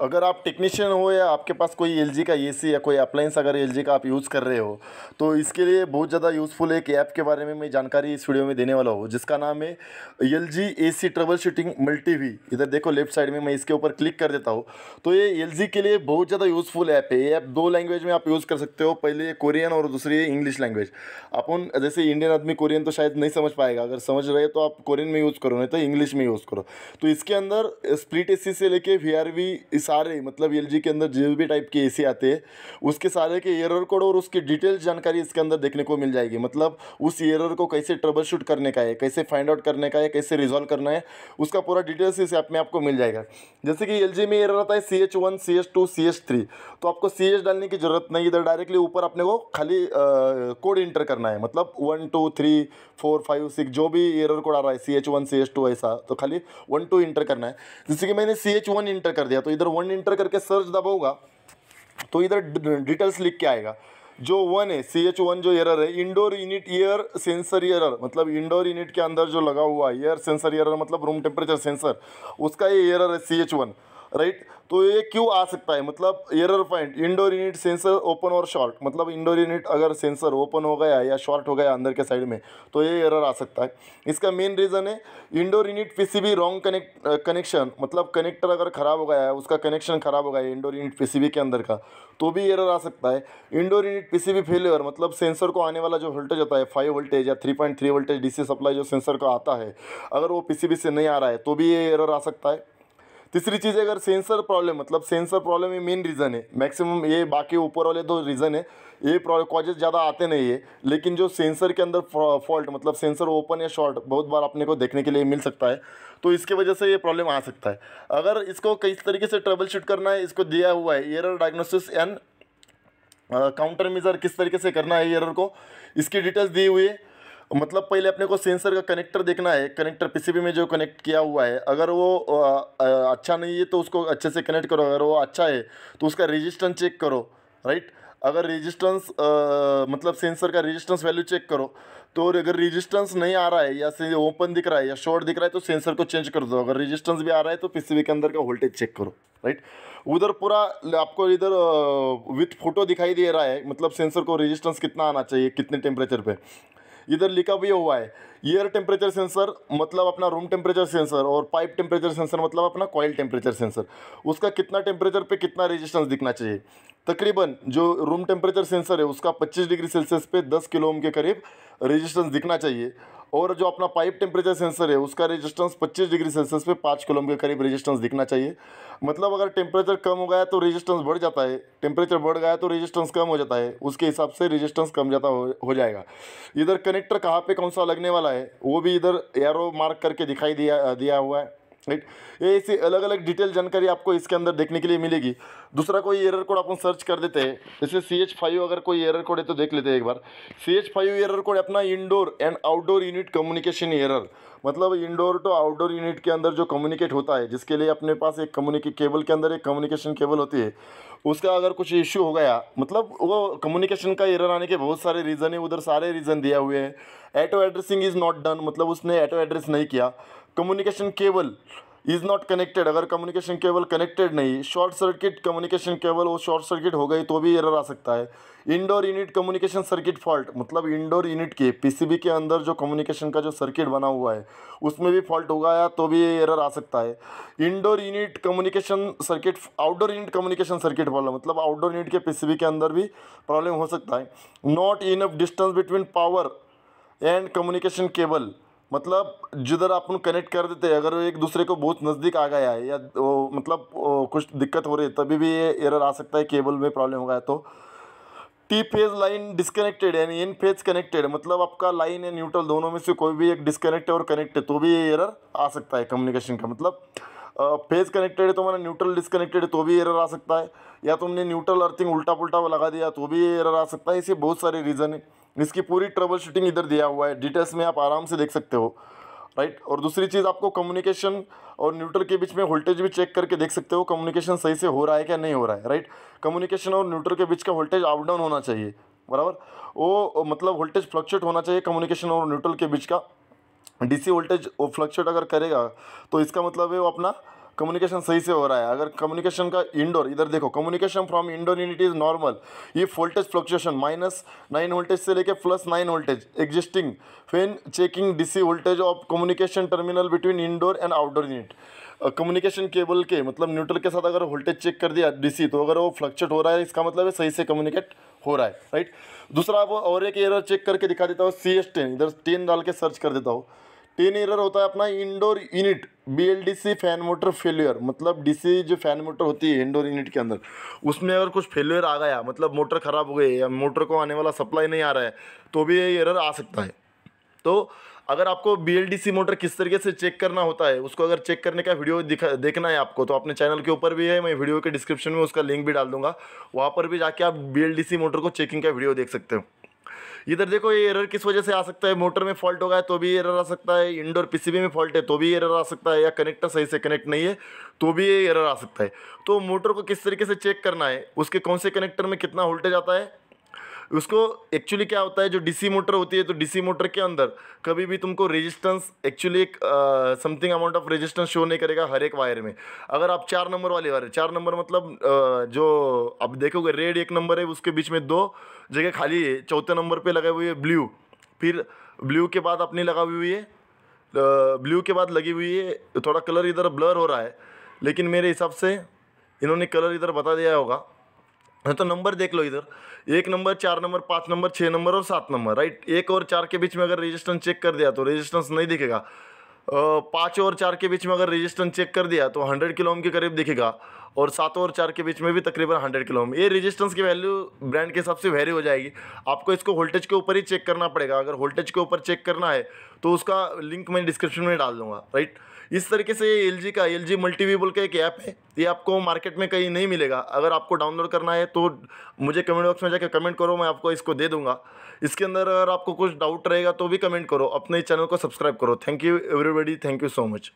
अगर आप टेक्नीशियन हो या आपके पास कोई एलजी का एसी या कोई अप्लायंस अगर एलजी का आप यूज़ कर रहे हो, तो इसके लिए बहुत ज़्यादा यूज़फुल एक ऐप के बारे में मैं जानकारी इस वीडियो में देने वाला हूँ, जिसका नाम है एलजी एसी ट्रबल शूटिंग मल्टीवी। इधर देखो लेफ्ट साइड में, मैं इसके ऊपर क्लिक कर देता हूँ तो ये एलजी के लिए बहुत ज़्यादा यूज़फुल ऐप है। ये ऐप 2 लैंग्वेज में आप यूज़ कर सकते हो, पहले कोरियन और दूसरी है इंग्लिश लैंग्वेज। अपन जैसे इंडियन आदमी कोरियन तो शायद नहीं समझ पाएगा, अगर समझ रहे हो तो आप कोरियन में यूज़ करो, नहीं तो इंग्लिश में यूज़ करो। तो इसके अंदर स्प्लिट एसी से लेके वीआरवी सारे, मतलब एलजी के अंदर जो भी टाइप के एसी आते हैं उसके सारे के एरर कोड और उसकी डिटेल्स जानकारी इसके अंदर देखने को मिल जाएगी। मतलब उस एरर को कैसे ट्रबल शूट करने का है, कैसे फाइंड आउट करने का है, कैसे रिजॉल्व करना है, उसका पूरा डिटेल्स इस ऐप में आपको मिल जाएगा। जैसे कि एलजी में एरर आता है CH1 CH2 CH3, तो आपको CH डालने की जरूरत नहीं, इधर डायरेक्टली ऊपर अपने को खाली कोड इंटर करना है। मतलब 1 2 3 4 5 6 जो भी एरर कोड आ रहा है CH1 CH2 ऐसा, तो खाली 1 2 इंटर करना है। जैसे कि मैंने CH1 इंटर कर दिया, तो इधर 1 इंटर करके सर्च दबाऊंगा तो इधर डिटेल्स लिख के आएगा। जो 1 है CH1 जो एरर है, indoor unit air sensor error, मतलब इंडोर यूनिट के अंदर जो लगा हुआ है एयर सेंसर एरर, मतलब रूम टेम्परेचर सेंसर, उसका ये एरर है CH1, राइट। तो ये क्यों आ सकता है, मतलब error find indoor unit sensor open और शॉर्ट, मतलब इंडोर यूनिट अगर सेंसर ओपन हो गया या शॉर्ट हो गया अंदर के साइड में, तो ये एरर आ सकता है। इसका मेन रीज़न है indoor unit PCB wrong connection, मतलब कनेक्टर अगर ख़राब हो गया है, उसका कनेक्शन ख़राब हो गया है इंडोर यूनिट पीसीबी के अंदर का, तो भी एरर आ सकता है। इंडोर यूनिट पीसीबी फेलियर, मतलब सेंसर को आने वाला जो वोल्टेज होता है 5 वोल्टेज या 3.3 वोल्टेज डीसी सप्लाई जो सेंसर का आता है, अगर वो पीसीबी से नहीं आ रहा है तो भी ये एरर आ सकता है। तीसरी चीज़ है अगर सेंसर प्रॉब्लम, मतलब सेंसर प्रॉब्लम ये मेन रीज़न है, मैक्सिमम ये बाकी ऊपर वाले 2 रीज़न है, ये कॉजेज ज़्यादा आते नहीं है, लेकिन जो सेंसर के अंदर फॉल्ट, मतलब सेंसर ओपन या शॉर्ट बहुत बार अपने को देखने के लिए मिल सकता है, तो इसके वजह से ये प्रॉब्लम आ सकता है। अगर इसको किस तरीके से ट्रबल शूट करना है, इसको दिया हुआ है error diagnosis and counter measure, किस तरीके से करना है एरर को, इसकी डिटेल्स दी हुई है। मतलब पहले अपने को सेंसर का कनेक्टर देखना है, कनेक्टर पीसीबी में जो कनेक्ट किया हुआ है, अगर वो अच्छा नहीं है तो उसको अच्छे से कनेक्ट करो, अगर वो अच्छा है तो उसका रेजिस्टेंस चेक करो, राइट। अगर रेजिस्टेंस मतलब सेंसर का रेजिस्टेंस वैल्यू चेक करो, तो अगर रेजिस्टेंस नहीं आ रहा है या से ओपन दिख रहा है या शॉर्ट दिख रहा है तो सेंसर को चेंज कर दो। अगर रेजिस्टेंस भी आ रहा है तो पीसीबी के अंदर का वोल्टेज चेक करो, राइट। उधर पूरा आपको इधर विथ फोटो दिखाई दे रहा है, मतलब सेंसर को रेजिस्टेंस कितना आना चाहिए कितने टेम्परेचर पे। इधर लिखा भी हुआ है एयर टेम्परेचर सेंसर, मतलब अपना रूम टेम्परेचर सेंसर, और पाइप टेम्परेचर सेंसर मतलब अपना कॉइल टेम्परेचर सेंसर, उसका कितना टेम्परेचर पे कितना रेजिस्टेंस दिखना चाहिए। तकरीबन जो रूम टेम्परेचर सेंसर है उसका 25 डिग्री सेल्सियस पे 10 किलो ओम के करीब रेजिस्टेंस दिखना चाहिए, और जो अपना पाइप टेम्परेचर सेंसर है उसका रेजिस्टेंस 25 डिग्री सेल्सियस पे 5 किलो ओम के करीब रेजिस्टेंस दिखना चाहिए। मतलब अगर टेम्परेचर कम हो गया तो रेजिस्टेंस बढ़ जाता है, टेम्परेचर बढ़ गया तो रेजिस्टेंस कम हो जाता है, उसके हिसाब से रेजिस्टेंस कम जाता हो जाएगा। इधर कनेक्टर कहाँ पे कौन सा लगने वाला है वो भी इधर एरो मार्क करके दिखाई दिया हुआ है, राइट। ये ऐसी अलग अलग डिटेल जानकारी आपको इसके अंदर देखने के लिए मिलेगी। दूसरा कोई एरर कोड अपन सर्च कर देते हैं, जैसे CH5 अगर कोई एरर कोड है तो देख लेते हैं एक बार। CH5 एरर कोड अपना indoor and outdoor unit communication error, मतलब इंडोर टू आउटडोर यूनिट के अंदर जो कम्युनिकेट होता है, जिसके लिए अपने पास एक केबल के अंदर एक कम्युनिकेशन केबल होती है, उसका अगर कुछ इश्यू हो गया, मतलब वो कम्युनिकेशन का एरर आने के बहुत सारे रीज़न है, उधर सारे रीज़न दिया हुए हैं। Auto addressing is not done, मतलब उसने ऑटो एड्रेस नहीं किया। Communication cable is not connected, अगर कम्युनिकेशन केबल कनेक्टेड नहीं, शॉर्ट सर्किट कम्युनिकेशन केबल वो शॉर्ट सर्किट हो गई तो भी एरर आ सकता है। Indoor unit communication circuit fault, मतलब इंडोर यूनिट के पीसीबी के अंदर जो कम्युनिकेशन का जो सर्किट बना हुआ है उसमें भी फॉल्ट हो गया तो भी ये एरर आ सकता है। Indoor unit communication circuit outdoor unit communication circuit fault, मतलब आउटडोर यूनिट के पीसीबी के अंदर भी प्रॉब्लम हो सकता है। Not enough distance between power and communication cable, मतलब जिधर अपन कनेक्ट कर देते हैं अगर एक दूसरे को बहुत नज़दीक आ गया है या मतलब कुछ दिक्कत हो रही है तभी भी ये एरर आ सकता है, केबल में प्रॉब्लम हो गया तो। टी फेज लाइन डिस्कनेक्टेड यानी इन फेज कनेक्टेड, मतलब आपका लाइन या न्यूट्रल दोनों में से कोई भी एक डिस्कनेक्ट और कनेक्ट है तो भी ये एरर आ सकता है कम्युनिकेशन का। मतलब फेज कनेक्टेड है तो मैंने न्यूट्रल डिस्कनेक्टेड है तो भी एरर आ सकता है, या तुमने न्यूट्रल अर्थिंग उल्टा पुल्टा लगा दिया तो भी ये एरर आ सकता है। ऐसे बहुत सारे रीज़न है। इसकी पूरी ट्रबल शूटिंग इधर दिया हुआ है, डिटेल्स में आप आराम से देख सकते हो, राइट। और दूसरी चीज़ आपको कम्युनिकेशन और न्यूट्रल के बीच में वोल्टेज भी चेक करके देख सकते हो कम्युनिकेशन सही से हो रहा है क्या नहीं हो रहा है, राइट। कम्युनिकेशन और न्यूट्रल के बीच का वोल्टेज अप डाउन होना चाहिए, बराबर। वो मतलब वोल्टेज फ्लक्चुएट होना चाहिए कम्युनिकेशन और न्यूट्रल के बीच का। डीसी वोल्टेज वो फ्लक्चुएट अगर करेगा तो इसका मतलब है वो अपना कम्युनिकेशन सही से हो रहा है। अगर कम्युनिकेशन का इंडोर, इधर देखो, communication from indoor unit is normal if voltage fluctuation -9 voltage से लेके +9 voltage existing when checking DC voltage of communication terminal between indoor and outdoor unit. Communication cable के मतलब न्यूट्रल के साथ अगर वोल्टेज चेक कर दिया डीसी, तो अगर वो फ्लक्चुएट हो रहा है इसका मतलब है सही से कम्युनिकेट हो रहा है, राइट। दूसरा वो और एक एरर चेक करके दिखा देता हूँ, CS10, इधर 10 डाल के सर्च कर देता हूँ। 10 एरर होता है अपना indoor unit BLDC fan motor failure, मतलब डीसी जो फैन मोटर होती है इंडोर यूनिट के अंदर, उसमें अगर कुछ फेलियर आ गया, मतलब मोटर ख़राब हो गई या मोटर को आने वाला सप्लाई नहीं आ रहा है, तो भी ये एरर आ सकता है। तो अगर आपको BLDC मोटर किस तरीके से चेक करना होता है, उसको अगर चेक करने का वीडियो देखना है आपको, तो अपने चैनल के ऊपर भी है, मैं वीडियो के डिस्क्रिप्शन में उसका लिंक भी डाल दूंगा, वहाँ पर भी जाके आप BLDC मोटर को चेकिंग का वीडियो देख सकते हो। इधर देखो ये एरर किस वजह से आ सकता है, मोटर में फॉल्ट होगा है तो भी एरर आ सकता है, इंडोर PCB में फॉल्ट है तो भी एरर आ सकता है, या कनेक्टर सही से कनेक्ट नहीं है तो भी ये एरर आ सकता है। तो मोटर को किस तरीके से चेक करना है, उसके कौन से कनेक्टर में कितना वोल्टेज आता है, उसको एक्चुअली क्या होता है, जो डीसी मोटर होती है तो डीसी मोटर के अंदर कभी भी तुमको रेजिस्टेंस एक्चुअली एक something amount of resistance show नहीं करेगा हर एक वायर में। अगर आप 4 नंबर वाली वायर, 4 नंबर मतलब जो अब देखोगे रेड 1 नंबर है, उसके बीच में 2 जगह खाली है, चौथे नंबर पे लगे हुई है ब्लू, फिर ब्लू के बाद अपनी लगा हुई है, ब्लू के बाद लगी हुई है, थोड़ा कलर इधर ब्लर हो रहा है, लेकिन मेरे हिसाब से इन्होंने कलर इधर बता दिया होगा। तो नंबर देख लो, इधर 1 नंबर, 4 नंबर, 5 नंबर, 6 नंबर और 7 नंबर, राइट। 1 और 4 के बीच में अगर रेजिस्टेंस चेक कर दिया तो रेजिस्टेंस नहीं दिखेगा। 5 और 4 के बीच में अगर रेजिस्टेंस चेक कर दिया तो 100 किलो ओम के करीब दिखेगा, और 7 और 4 के बीच में भी तकरीबन 100 किलो ओम। ये रेजिस्टेंस की वैल्यू ब्रांड के हिसाब से वेरी हो जाएगी, आपको इसको वोल्टेज के ऊपर ही चेक करना पड़ेगा। अगर वोल्टेज के ऊपर चेक करना है तो उसका लिंक मैं डिस्क्रिप्शन में डाल दूंगा, राइट। इस तरीके से ये LG का LG मल्टीवी बोल के एक ऐप है, ये आपको मार्केट में कहीं नहीं मिलेगा। अगर आपको डाउनलोड करना है तो मुझे कमेंट बॉक्स में जाकर कमेंट करो, मैं आपको इसको दे दूंगा। इसके अंदर अगर आपको कुछ डाउट रहेगा तो भी कमेंट करो, अपने चैनल को सब्सक्राइब करो। Thank you everybody, thank you so much.